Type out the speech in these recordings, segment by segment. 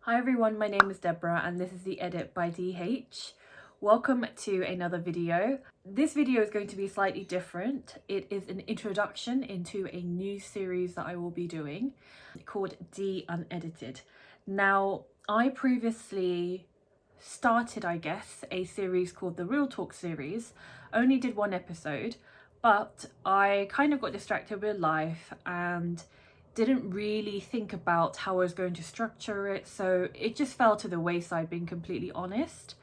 Hi everyone, my name is Deborah and this is the Edit by DH. Welcome to another video. This video is going to be slightly different. It is an introduction into a new series that I will be doing called Unedited. Now, I previously started, a series called the Real Talk series. Only did one episode, but I kind of got distracted with life and didn't really think about how I was going to structure it, so it just fell to the wayside, being completely honest.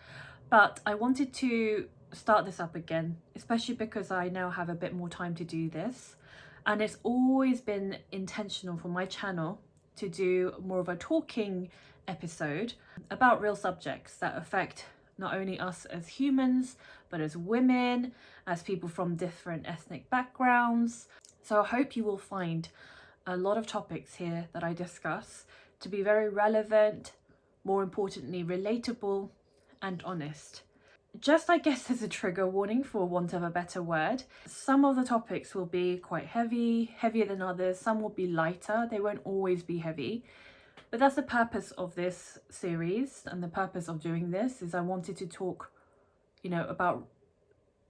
But I wanted to start this up again, especially because I now have a bit more time to do this, and it's always been intentional for my channel to do more of a talking episode about real subjects that affect not only us as humans, but as women, as people from different ethnic backgrounds. So I hope you will find a lot of topics here that I discuss to be very relevant, more importantly relatable and honest. Just as a trigger warning, for want of a better word, some of the topics will be quite heavier than others. Some will be lighter, they won't always be heavy, but that's the purpose of this series, and the purpose of doing this is I wanted to talk, about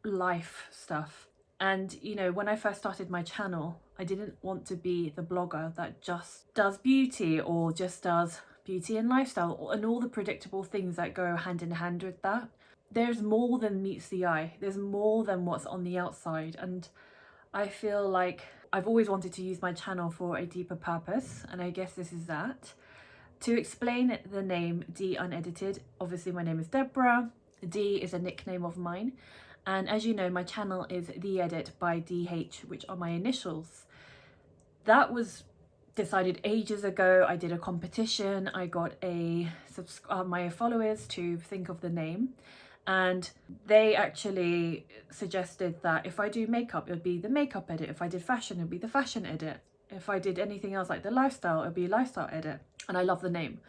life stuff. And when I first started my channel, I didn't want to be the blogger that just does beauty or just does beauty and lifestyle and all the predictable things that go hand in hand with that. There's more than meets the eye. There's more than what's on the outside. And I feel like I've always wanted to use my channel for a deeper purpose. And I guess this is that. To explain the name Unedited, obviously my name is Deborah. D is a nickname of mine. And as you know, my channel is The Edit by DH, which are my initials. That was decided ages ago. I did a competition. I got my followers to think of the name. And they actually suggested that if I do makeup, it would be the makeup edit. If I did fashion, it would be the fashion edit. If I did anything else like the lifestyle, it would be lifestyle edit. And I love the name.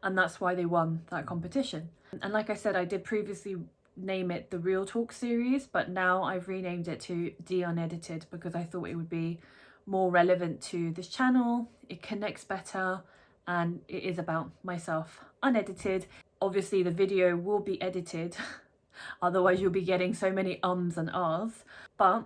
And that's why they won that competition. And like I said, I did previously name it the Real Talk series, but now I've renamed it to Unedited because I thought it would be more relevant to this channel. It connects better and it is about myself unedited. Obviously the video will be edited, otherwise you'll be getting so many ums and ahs, but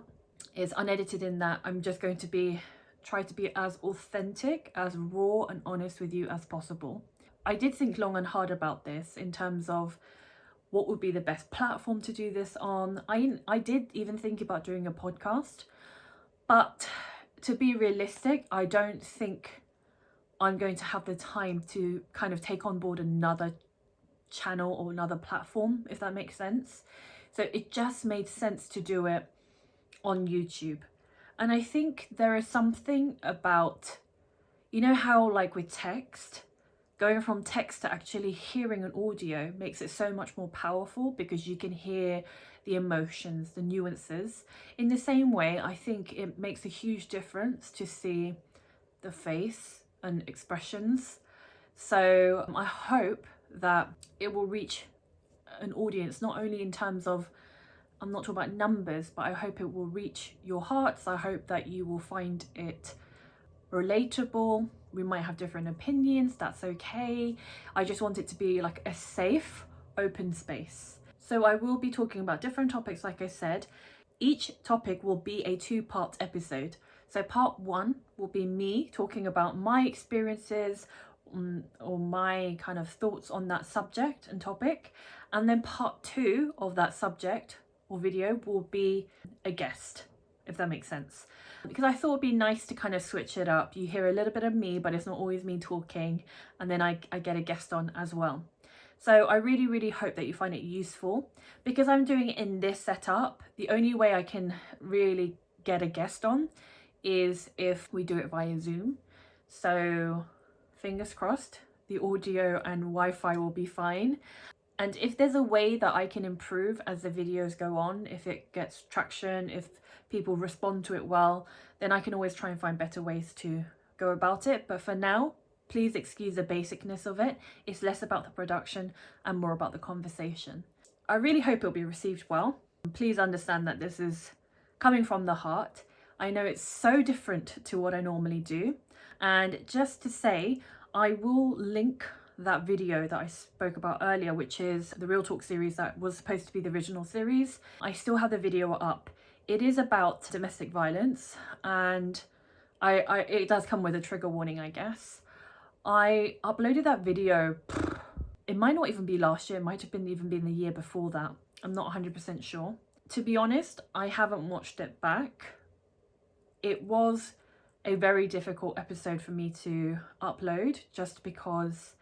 it's unedited in that I'm just going to try to be as authentic, as raw and honest with you as possible. I did think long and hard about this in terms of what would be the best platform to do this on. I did even think about doing a podcast, but to be realistic, I don't think I'm going to have the time to kind of take on board another channel or another platform, if that makes sense. So it just made sense to do it on YouTube. And I think there is something about, how like with text, going from text to actually hearing an audio makes it so much more powerful because you can hear the emotions, the nuances. In the same way, I think it makes a huge difference to see the face and expressions. So I hope that it will reach an audience, not only in terms of, I'm not talking about numbers, but I hope it will reach your hearts. I hope that you will find it relatable. We might have different opinions, that's okay. I just want it to be like a safe, open space. So I will be talking about different topics, like I said. Each topic will be a 2-part episode. So part 1 will be me talking about my experiences or my kind of thoughts on that subject and topic. And then part 2 of that subject or video will be a guest, if that makes sense. Because I thought it'd be nice to kind of switch it up. You hear a little bit of me, but it's not always me talking. And then I get a guest on as well. So I really, really hope that you find it useful. Because I'm doing it in this setup, the only way I can really get a guest on is if we do it via Zoom. So fingers crossed, the audio and Wi-Fi will be fine. And if there's a way that I can improve as the videos go on, if it gets traction, if people respond to it well, then I can always try and find better ways to go about it. But for now, please excuse the basicness of it. It's less about the production and more about the conversation. I really hope it'll be received well. Please understand that this is coming from the heart. I know it's so different to what I normally do. And just to say, I will link that video that I spoke about earlier, which is the Real Talk series that was supposed to be the original series. I still have the video up. It is about domestic violence, and it does come with a trigger warning, I guess. I uploaded that video, it might not even be last year, it might have been even been the year before that. I'm not 100% sure. To be honest, I haven't watched it back. It was a very difficult episode for me to upload just because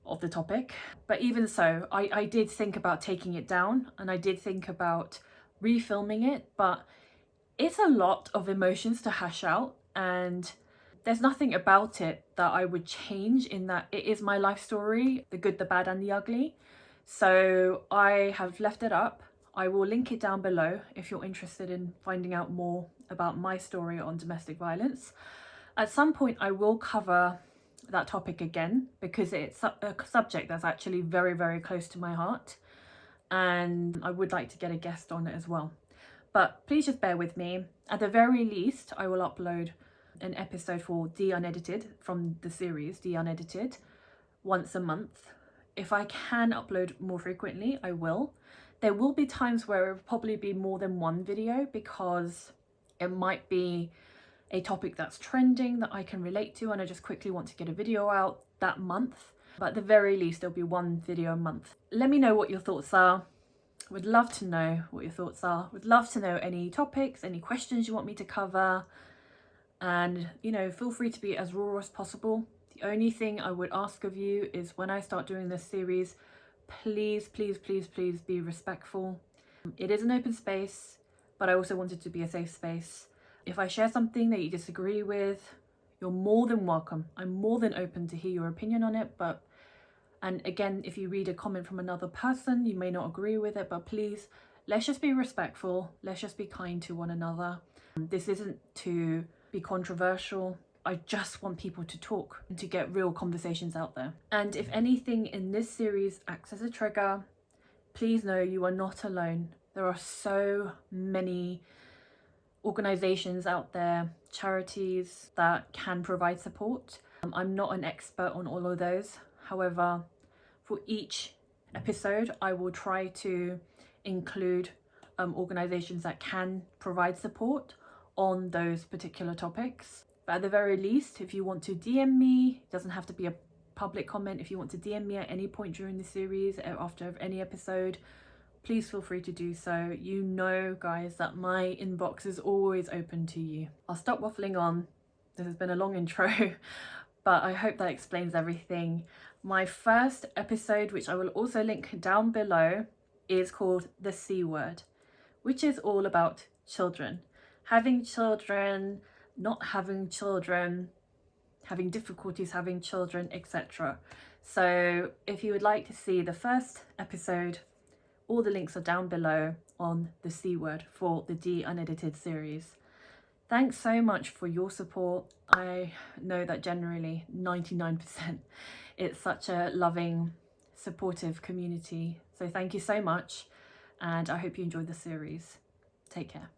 of the topic. But even so, I did think about taking it down, and I did think about refilming it, but it's a lot of emotions to hash out, and there's nothing about it that I would change, in that it is my life story, the good, the bad and the ugly. So I have left it up. I will link it down below if you're interested in finding out more about my story on domestic violence. At some point I will cover that topic again, because it's a subject that's actually very, very close to my heart, and I would like to get a guest on it as well. But please just bear with me. At the very least, I will upload an episode for 𝕬𝕬𝕬𝕬 from the series 𝕬𝕬𝕬𝕬 once a month. If I can upload more frequently, I will. There will be times where it will probably be more than one video, because it might be a topic that's trending that I can relate to, and I just quickly want to get a video out that month. But at the very least, there'll be one video a month. Let me know what your thoughts are. Would love to know what your thoughts are. Would love to know any topics, any questions you want me to cover. And, you know, feel free to be as raw as possible. The only thing I would ask of you is, when I start doing this series, please, please, please, please be respectful. It is an open space, but I also want it to be a safe space. If I share something that you disagree with, you're more than welcome. I'm more than open to hear your opinion on it. And again, if you read a comment from another person, you may not agree with it, but please, let's just be respectful. Let's just be kind to one another. This isn't to be controversial. I just want people to talk and to get real conversations out there. And if anything in this series acts as a trigger, please know you are not alone. There are so many organizations out there, charities that can provide support. I'm not an expert on all of those. However, for each episode, I will try to include organizations that can provide support on those particular topics. But at the very least, if you want to DM me, it doesn't have to be a public comment. If you want to DM me at any point during the series, after any episode, please feel free to do so. You know, guys, that my inbox is always open to you. I'll stop waffling on. This has been a long intro, but I hope that explains everything. My first episode, which I will also link down below, is called The C Word, which is all about children. Having children, not having children, having difficulties having children, etc. So if you would like to see the first episode, all the links are down below on the C Word for the Unedited series. Thanks so much for your support. I know that generally 99% it's such a loving, supportive community. So thank you so much, and I hope you enjoyed the series. Take care.